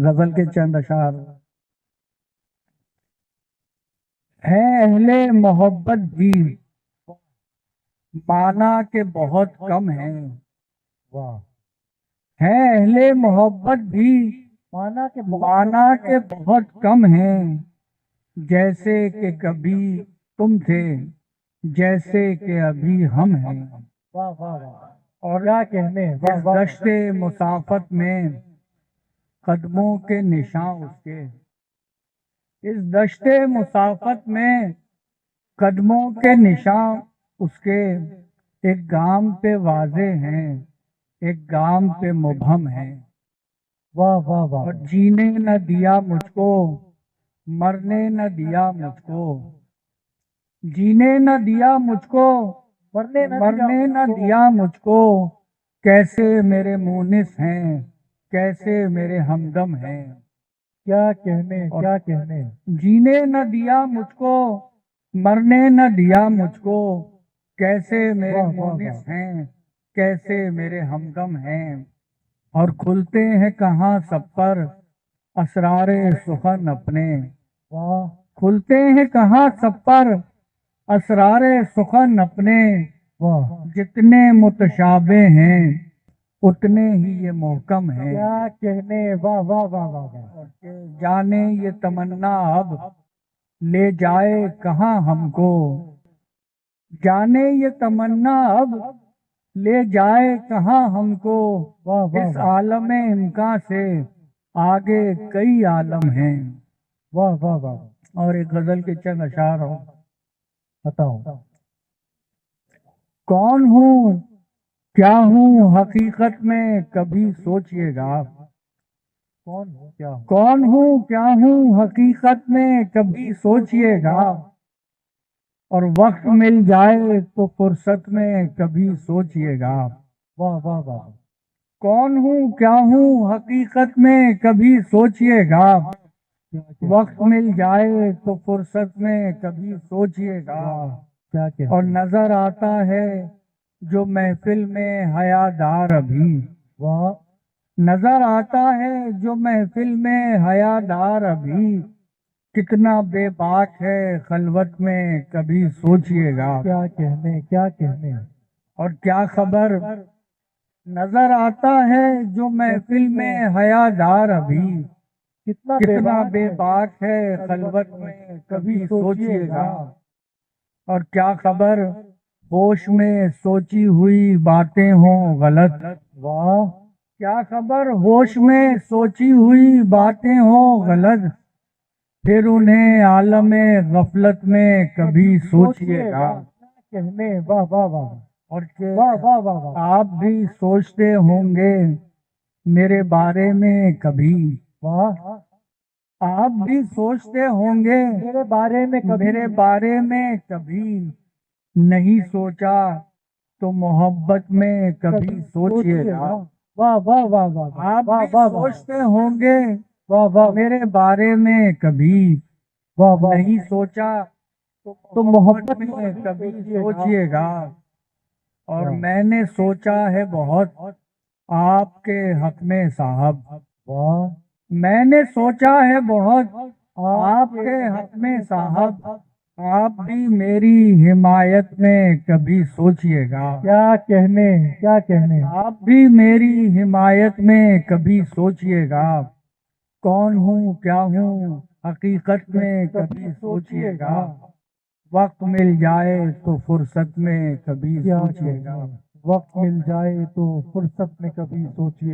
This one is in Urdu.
غزل کے چند اشعار ہیں۔ اہل محبت بھی مانا کے بہت کم ہیں، ہیں اہل محبت بھی مانا کے بہت کم ہیں، جیسے کہ کبھی تم تھے، جیسے کہ ابھی ہم ہیں۔ اور کیا کہنے اس دشت مسافت میں قدموں کے نشان اس کے، اس دشت مسافت میں قدموں کے نشان اس کے، ایک گام پہ واضح ہیں، ایک گام پہ مبہم ہیں۔ اور جینے نہ دیا مجھ کو، مرنے نہ دیا مجھ کو، جینے نہ دیا مجھ کو، مرنے نہ دیا مجھ کو، کیسے میرے مونس ہیں، کیسے میرے ہمدم ہیں۔ کیا کہنے جینے نہ دیا مجھ کو، مرنے نہ دیا مجھ کو، کیسے میرے مونس ہیں، کیسے میرے ہمدم ہیں۔ اور کھلتے ہیں کہاں سب پر اسرار سخن اپنے، کھلتے ہیں کہاں سب پر اسرار سخن اپنے، جتنے متشابہ ہیں اتنے ہی یہ محکم ہیں۔ کیا کہنے جانے یہ تمنا اب لے جائے کہاں ہم کو، جانے یہ تمنا اب لے جائے کہاں ہم کو، اس عالم امکان سے آگے کئی عالم ہیں۔ اور ایک غزل کے چند اشعار ہو بتاؤں۔ کون ہوں کیا ہوں حقیقت میں کبھی سوچئے گا، کون ہوں کیا ہوں حقیقت میں کبھی سوچئے گا، اور وقت مل جائے تو فرصت میں کبھی سوچئے گا۔ کون ہوں کیا ہوں حقیقت میں کبھی سوچئے گا، وقت مل جائے تو فرصت میں کبھی سوچئے گا۔ اور نظر آتا ہے جو محفل میں حیا دار ابھی، نظر آتا ہے جو محفل میں حیا دار ابھی، کتنا بے باک ہے خلوت میں کبھی سوچئے گا۔ کیا کہنے اور کیا خبر، نظر آتا ہے جو محفل میں حیا دار ابھی، کتنا بے باک ہے خلوت میں کبھی سوچئے گا۔ اور کیا خبر ہوش میں سوچی ہوئی باتیں ہوں غلط، کیا خبر ہوش میں سوچی ہوئی باتیں ہوں غلط، پھر انہیں عالم غفلت میں کبھی سوچئے گا۔ اور آپ بھی سوچتے ہوں گے میرے بارے میں کبھی، آپ بھی سوچتے ہوں گے میرے بارے میں کبھی، نہیں سوچا تو محبت میں کبھی سوچئے گا۔ آپ بھی سوچتے ہوں گے میرے بارے میں کبھی، نہیں سوچا تو محبت میں کبھی سوچئے گا۔ اور میں نے سوچا ہے بہت آپ کے حق میں صاحب، میں نے سوچا ہے بہت آپ کے حق میں صاحب، آپ بھی میری حمایت میں کبھی سوچئے گا۔ کیا کہنے آپ بھی میری حمایت میں کبھی سوچئے گا۔ کون ہوں کیا ہوں حقیقت میں کبھی سوچئے گا، وقت مل جائے تو فرصت میں کبھی سوچئے گا۔ وقت مل جائے تو فرصت میں کبھی سوچئے